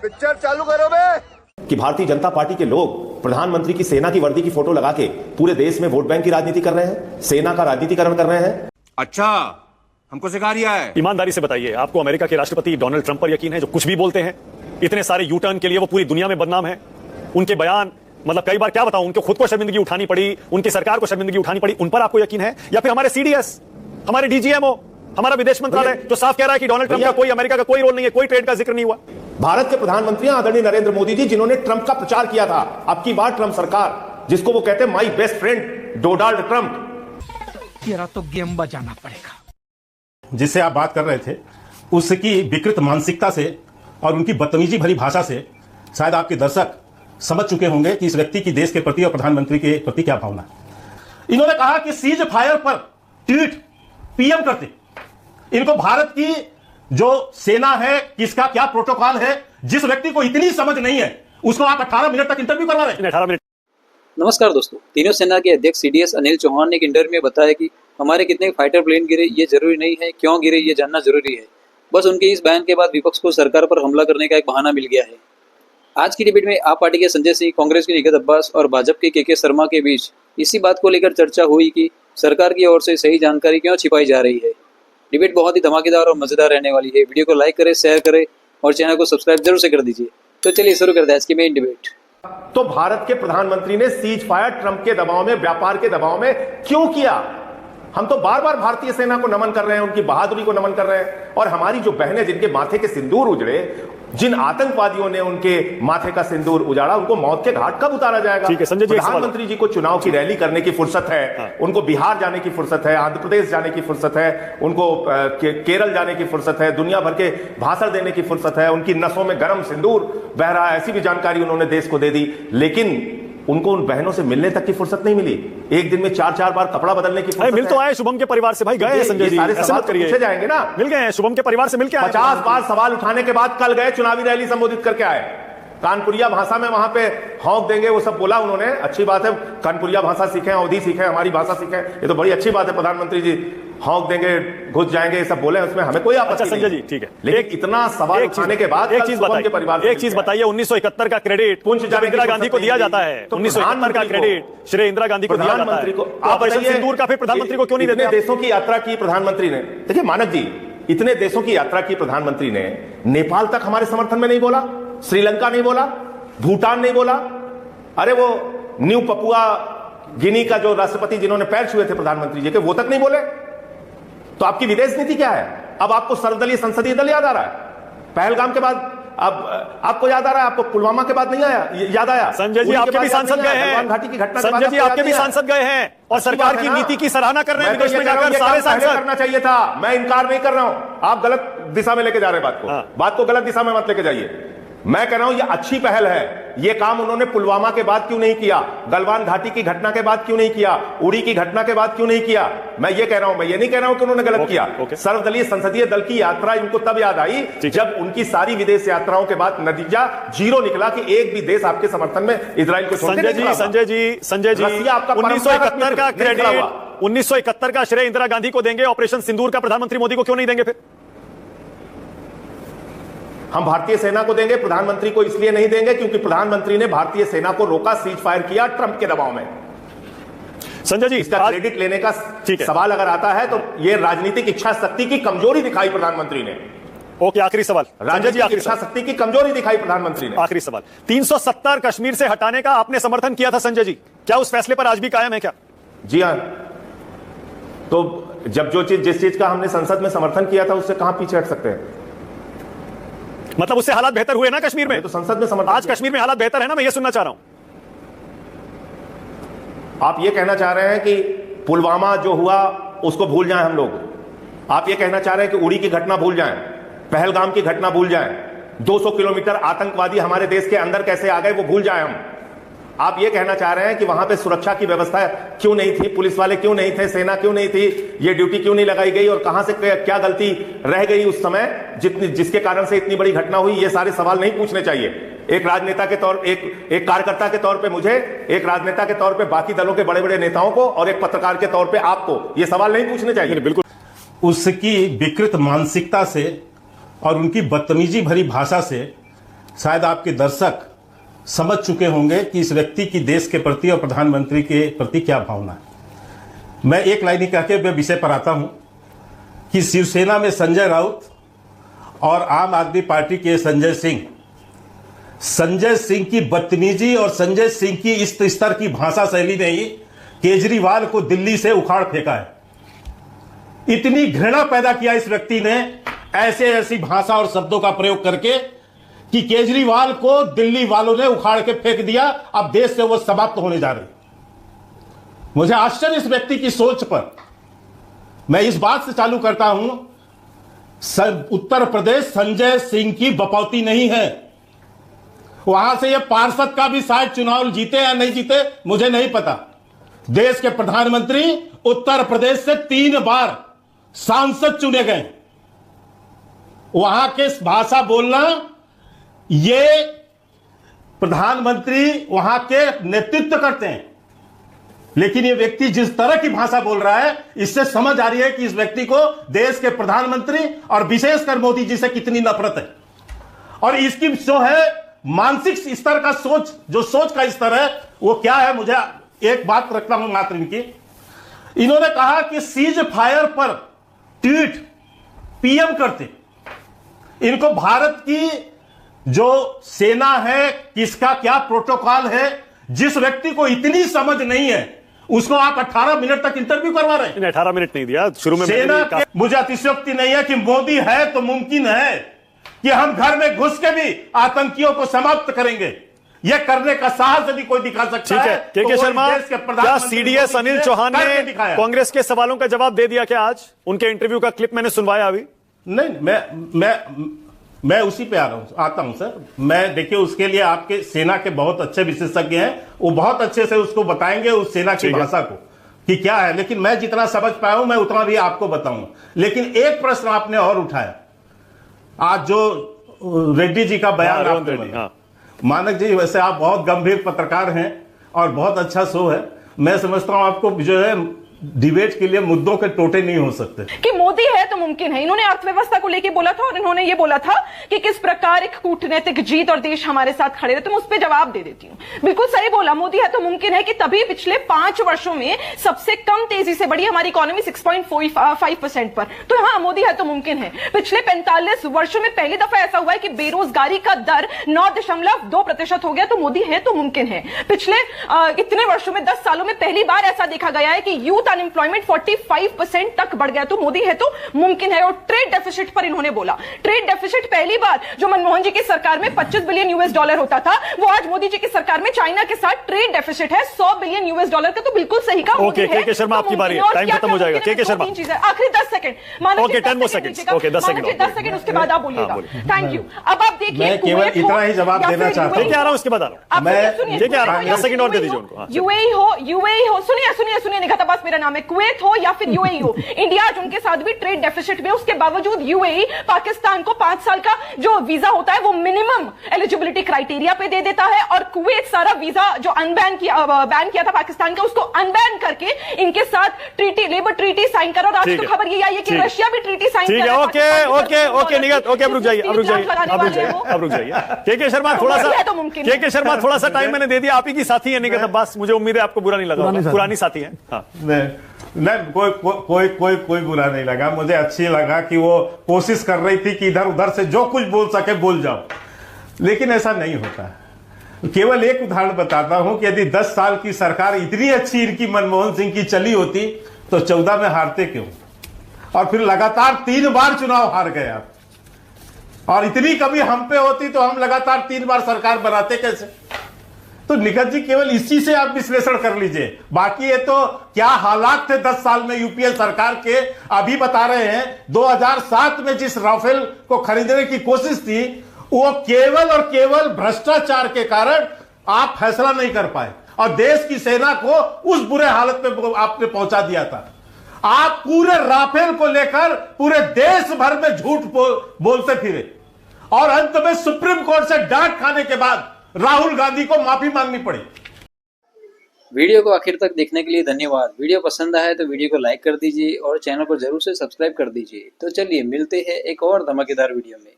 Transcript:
Picture चालू करो बे। कि भारतीय जनता पार्टी के लोग प्रधानमंत्री की सेना की वर्दी की फोटो लगा के पूरे देश में वोट बैंक की राजनीति कर रहे हैं, सेना का राजनीतिकरण कर रहे हैं। अच्छा, हमको सिखा रिया है। ईमानदारी से बताइए, आपको अमेरिका के राष्ट्रपति डोनाल्ड ट्रंप पर यकीन है, जो कुछ भी बोलते हैं, इतने सारे यू टर्न के लिए वो पूरी दुनिया में बदनाम है। उनके बयान, मतलब कई बार क्या बताऊं, उनको खुद को शर्मिंदगी उठानी पड़ी, उनकी सरकार को शर्मिंदगी उठानी पड़ी, उन पर आपको यकीन है? या फिर हमारे सीडीएस, हमारे डीजीएमओ, हमारा विदेश मंत्रालय जो साफ कह रहा है कि डोनाल्ड ट्रंप का कोई, अमेरिका का कोई रोल नहीं है, कोई ट्रेड का जिक्र नहीं हुआ। भारत के प्रधानमंत्री आदरणीय नरेंद्र मोदी जी, जिन्होंने ट्रंप का प्रचार किया था, अब की बार ट्रंप सरकार, जिसको वो कहते हैं my best friend Donald Trump, तेरा तो गेम बजाना पड़ेगा। जिससे आप बात कर रहे थे, उसकी विकृत मानसिकता से और उनकी बदतमीजी भरी भाषा से शायद आपके दर्शक समझ चुके होंगे कि इस व्यक्ति की देश के प्रति और प्रधानमंत्री के प्रति क्या भावना है। इन्होंने कहा कि सीज फायर पर ट्वीट पीएम करते। इनको भारत की जो सेना है, किसका क्या प्रोटोकॉल है, जिस व्यक्ति को इतनी समझ नहीं है, उसको आप 18 मिनट तक इंटरव्यू करवा रहे हैं। 18 मिनट। नमस्कार दोस्तों, तीनों सेना के अध्यक्ष सीडीएस अनिल चौहान ने एक इंटरव्यू में बताया कि हमारे कितने फाइटर प्लेन गिरे ये जरूरी नहीं है, क्यों गिरे ये जानना जरूरी है। बस उनके इस बयान के बाद विपक्ष को सरकार पर हमला करने का एक बहाना मिल गया है। आज की डिबेट में आप पार्टी के संजय सिंह, कांग्रेस के निगत अब्बास और भाजपा के शर्मा के बीच इसी बात को लेकर चर्चा हुई कि सरकार की ओर से सही जानकारी क्यों छिपाई जा रही है। डिबेट बहुत ही धमाकेदार और मजेदार रहने वाली है। वीडियो को लाइक करें, शेयर करें और चैनल को सब्सक्राइब जरूर से कर दीजिए। तो चलिए शुरू करते हैं आज की मेन डिबेट। तो भारत के प्रधानमंत्री ने सीज फायर ट्रंप के दबाव में, व्यापार के दबाव में क्यों किया? हम तो बार बार भारतीय सेना को नमन कर रहे हैं, उनकी बहादुरी को नमन कर रहे हैं, और हमारी जो बहनें जिनके माथे के सिंदूर उजड़े, जिन आतंकवादियों ने उनके माथे का सिंदूर उजाड़ा, उनको मौत के घाट कब उतारा जाएगा? ठीक है संजय जी, प्रधानमंत्री जी को चुनाव की रैली करने की फुर्सत है। हाँ। उनको बिहार जाने की फुर्सत है, आंध्र प्रदेश जाने की फुर्सत है, उनको केरल जाने की फुर्सत है, दुनिया भर के भाषण देने की फुर्सत है, उनकी नसों में गर्म सिंदूर बह रहा है, ऐसी भी जानकारी उन्होंने देश को दे दी। लेकिन उनको उन बहनों से मिलने तक की फुर्सत नहीं मिली। एक दिन में 4-4 बार कपड़ा बदलने की फुर्सत मिल तो आए शुभम के परिवार से, भाई गए हैं संजय जी, ऐसे मत करिए। पूछे जाएंगे ना, मिल गए हैं शुभम के परिवार से, मिल के 50 बार सवाल उठाने के बाद कल गए, चुनावी रैली संबोधित करके आए। कानपुरिया भाषा में वहां पे हौंक देंगे वो सब बोला उन्होंने। अच्छी बात है, कानपुरिया भाषा सीखें, अवधी सीखें, हमारी भाषा सीखें, ये तो बड़ी अच्छी बात है। प्रधानमंत्री जी हौंक देंगे, घुस जाएंगे, ये सब बोले, उसमें हमें कोई आपत्ति नहीं। संजय जी ठीक है, लेकिन इतना सवाल उठाने के बाद एक चीज बताइए, 1971 का क्रेडिट इंदिरा गांधी को दिया जाता है। 1971 का क्रेडिट श्री इंदिरा गांधी को दिया जाता है। ऑपरेशन सिंदूर का फिर प्रधानमंत्री को क्यों नहीं देते? देशों की यात्रा की प्रधानमंत्री ने, देखिए मानक जी, इतने देशों की यात्रा की प्रधानमंत्री ने नेपाल तक हमारे समर्थन में नहीं बोला, श्रीलंका नहीं बोला, भूटान नहीं बोला। अरे वो न्यू पपुआ गिनी का जो राष्ट्रपति जिन्होंने पैर छुए थे प्रधानमंत्री जी के, वो तक नहीं बोले। तो आपकी विदेश नीति क्या है? अब आपको सर्वदलीय संसदीय दल याद आ रहा है पहलगाम के बाद, अब आपको याद आ रहा है, आपको पुलवामा के बाद नहीं आया, याद आया? संजय जी आपके भी सांसद गए हैं, घाटी की घटना, संजय जी आपके भी सांसद गए हैं और सरकार की नीति की सराहना कर रहे हैं विदेश में जाकर। सारे सांसद करना चाहिए था, मैं इनकार नहीं कर रहा हूं। आप गलत दिशा में लेके जा रहे हैं बात को गलत दिशा में मत लेके जाइए। मैं कह रहा हूं ये अच्छी पहल है। ये काम उन्होंने पुलवामा के बाद क्यों नहीं किया? गलवान घाटी की घटना के बाद क्यों नहीं किया? उड़ी की घटना के बाद क्यों नहीं किया? मैं ये कह रहा हूं, मैं ये नहीं कह रहा हूं कि उन्होंने गलत किया। सर्वदलीय संसदीय दल की यात्रा इनको तब याद आई जब उनकी सारी विदेश यात्राओं के बाद नतीजा 0 निकला कि एक भी देश आपके समर्थन में इजराइल को संजय जी आपका 1971 का क्रेडिट, 1971 का श्रेय इंदिरा गांधी को देंगे, ऑपरेशन सिंदूर का प्रधानमंत्री मोदी को क्यों नहीं देंगे? फिर हम भारतीय सेना को देंगे, प्रधानमंत्री को इसलिए नहीं देंगे क्योंकि प्रधानमंत्री ने भारतीय सेना को रोका, सीज फायर किया ट्रंप के दबाव में। संजय जी इसका क्रेडिट लेने का सवाल अगर आता है तो यह राजनीतिक इच्छा शक्ति की कमजोरी दिखाई प्रधानमंत्री ने। ओके, आखिरी सवाल संजय जी, आखिरी इच्छा शक्ति की कमजोरी दिखाई प्रधानमंत्री ने। आखिरी सवाल, 370 कश्मीर से हटाने का आपने समर्थन किया था संजय जी, क्या उस फैसले पर आज भी कायम है क्या? जी हां, तो जब जिस चीज का हमने संसद में समर्थन किया था उससे कहां पीछे हट सकते हैं? मतलब उससे हालात बेहतर हुए ना कश्मीर में? तो संसद में समर्थन, आज कश्मीर में हालात बेहतर है ना, मैं ये सुनना चाह रहा हूं। आप ये कहना चाह रहे हैं कि पुलवामा जो हुआ उसको भूल जाएं हम लोग? आप ये कहना चाह रहे हैं कि उड़ी की घटना भूल जाएं, पहलगाम की घटना भूल जाएं, 200 किलोमीटर आतंकवादी हमारे देश के अंदर कैसे आ गए वो भूल जाएं हम? आप ये कहना चाह रहे हैं कि वहां पे सुरक्षा की व्यवस्था क्यों नहीं थी, पुलिस वाले क्यों नहीं थे, सेना क्यों नहीं थी, ये ड्यूटी क्यों नहीं लगाई गई और कहां से क्या गलती रह गई उस समय जिसके कारण से इतनी बड़ी घटना हुई? ये सारे सवाल नहीं पूछने चाहिए। एक राजनेता के तौर, एक कार्यकर्ता के तौर पे मुझे, एक राजनेता के तौर पे बाकी दलों के बड़े बड़े नेताओं को और एक पत्रकार के तौर पे आपको ये सवाल नहीं पूछने चाहिए। बिल्कुल। उसकी विकृत मानसिकता से और उनकी बदतमीजी भरी भाषा से शायद आपके दर्शक समझ चुके होंगे कि इस व्यक्ति की देश के प्रति और प्रधानमंत्री के प्रति क्या भावना है। मैं एक लाइन ही कह के मैं विषय पर आता हूं कि शिवसेना में संजय राउत और आम आदमी पार्टी के संजय सिंह की बदतमीजी और संजय सिंह की इस स्तर की भाषा शैली ने ही केजरीवाल को दिल्ली से उखाड़ फेंका है। इतनी घृणा पैदा किया इस व्यक्ति ने ऐसी भाषा और शब्दों का प्रयोग करके कि केजरीवाल को दिल्ली वालों ने उखाड़ के फेंक दिया। अब देश से वो समाप्त होने जा रहे। मुझे आश्चर्य इस व्यक्ति की सोच पर। मैं इस बात से चालू करता हूं, उत्तर प्रदेश संजय सिंह की बपौती नहीं है। वहां से ये पार्षद का भी शायद चुनाव जीते या नहीं जीते मुझे नहीं पता। देश के प्रधानमंत्री उत्तर प्रदेश से 3 बार सांसद चुने गए। वहां के भाषा बोलना, ये प्रधानमंत्री वहां के नेतृत्व करते हैं, लेकिन ये व्यक्ति जिस तरह की भाषा बोल रहा है, इससे समझ आ रही है कि इस व्यक्ति को देश के प्रधानमंत्री और विशेषकर मोदी जी से कितनी नफरत है। और इसकी जो है मानसिक स्तर का सोच का स्तर है, वो क्या है। मुझे एक बात रखता हूं मात्र इनकी। इन्होंने कहा कि सीज फायर पर ट्वीट पीएम करते। इनको भारत की जो सेना है, किसका क्या प्रोटोकॉल है, जिस व्यक्ति को इतनी समझ नहीं है, उसको आप 18 मिनट तक इंटरव्यू करवा रहे हैं। 18 मिनट नहीं दिया शुरू में। सेना मुझे अतिशयोक्ति नहीं है कि मोदी है तो मुमकिन है कि हम घर में घुस के भी आतंकियों को समाप्त करेंगे। यह करने का साहस यदि कोई दिखा सकता है। ठीक है, शर्मा, क्या सीडीएस अनिल चौहान ने कांग्रेस के सवालों का जवाब दे दिया क्या आज? उनके इंटरव्यू का क्लिप मैंने सुनवाया अभी। नहीं, मैं उसी पे आता हूं सर। मैं देखिए, उसके लिए आपके सेना के बहुत अच्छे विशेषज्ञ हैं, वो बहुत अच्छे से उसको बताएंगे उस सेना की भाषा को कि क्या है। लेकिन मैं जितना समझ पाया हूं मैं उतना भी आपको बताऊंगा। लेकिन एक प्रश्न आपने और उठाया, आज जो रेड्डी जी का बयान आपने, मानक जी वैसे आप बहुत गंभीर पत्रकार हैं और बहुत अच्छा शो है। मैं समझता हूं आपको जो है डिबेट के लिए मुद्दों के टोटे नहीं हो सकते कि मोदी है तो मुमकिन है। इन्होंने अर्थव्यवस्था को लेकर बोला था और इन्होंने ये बोला था कि किस प्रकार एक कूटनीतिक जीत और देश हमारे साथ खड़े रहे। तो मैं उस पर जवाब दे देती हूँ। बिल्कुल सही बोला, मोदी है तो मुमकिन है कि तभी पिछले 5 वर्षों में सबसे कम तेजी से बढ़ी हमारी इकोनॉमी 6.5% पर। तो हाँ, मोदी है तो मुमकिन है। पिछले 45 वर्षों में पहली दफा ऐसा हुआ है कि बेरोजगारी का दर 9.2% हो गया। तो मोदी है तो मुमकिन है। पिछले इतने वर्षों में 10 सालों में पहली बार ऐसा देखा गया है कि यूथ अनएम्प्लॉयमेंट 45% तक बढ़ गया। तो मोदी है तो मुमकिन है। और ट्रेड डेफिसिट पर इन्होंने बोला, ट्रेड डेफिसिट पहली बार जो मनमोहन जी की सरकार में $25 बिलियन होता था, वो आज मोदी जी की सरकार में चाइना के साथ ट्रेड डेफिसिट है $100 बिलियन का। तो बिल्कुल सही कहा। ओके, के शर्मा आपकी बारी है, टाइम खत्म हो जाएगा। के शर्मा आखिरी 10 second. Okay, 10 second. Okay, 10 second उसके बाद आप बोलिएगा। Thank you. अब आप देखिए, मैं केवल इतना ही जवाब देना चाहता हूं। क्या आ रहा हूं, उसके बाद आ रहा हूं। ठीक है, 10 सेकंड और दे दीजिए उनको। यूएई हो, सुनिए निगाह अब्बास मेरा नाम है। कुवैत हो या फिर यूएई हो, इंडिया आज उनके साथ भी ट्रेड डेफिसिट में। उसके बावजूद यूएई पाकिस्तान को 5 साल का जो वीजा होता है वो मिनिमम एलिजिबिलिटी क्राइटेरिया पे दे देता है। और कुवैत सारा वीजा जो बैन किया था पाकिस्तान का, उसको अनबैन करके इनके साथ लेबर ट्रीटी साइन करा। और आज तो खबर ये आई है कि रशिया भी ट्रीटी साइन कर रहा है। ओके निगत, ओके, अब रुक जाइए। के शर्मा थोड़ा सा टाइम मैंने दे दिया। आप ही की साथी है निगत अब्बास, मुझे उम्मीद है आपको बुरा नहीं लगा। पुरानी साथी है। नहीं, कोई बुरा नहीं लगा। मुझे अच्छी लगा कि वो कोशिश कर रही थी कि इधर उधर से जो कुछ बोल सके बोल जाओ, लेकिन ऐसा नहीं होता। केवल एक उदाहरण बताता हूं कि यदि 10 साल की सरकार इतनी अच्छी इनकी मनमोहन सिंह की चली होती तो 14 में हारते क्यों? और फिर लगातार 3 बार चुनाव हार गए आप। और इतनी कभी हम पे होती तो हम लगातार 3 बार सरकार बनाते कैसे? तो निखत जी, केवल इसी से आप विश्लेषण कर लीजिए। बाकी ये तो क्या हालात थे 10 साल में यूपीए सरकार के, अभी बता रहे हैं। 2007 में जिस राफेल को खरीदने की कोशिश थी, वो केवल और केवल भ्रष्टाचार के कारण आप फैसला नहीं कर पाए और देश की सेना को उस बुरे हालत में आपने पहुंचा दिया था। आप पूरे राफेल को लेकर पूरे देश भर में झूठ बोलते फिरे और अंत में सुप्रीम कोर्ट से डांट खाने के बाद राहुल गांधी को माफी मांगनी पड़ी। वीडियो को आखिर तक देखने के लिए धन्यवाद। वीडियो पसंद आया तो वीडियो को लाइक कर दीजिए और चैनल को जरूर से सब्सक्राइब कर दीजिए। तो चलिए मिलते हैं एक और धमाकेदार वीडियो में।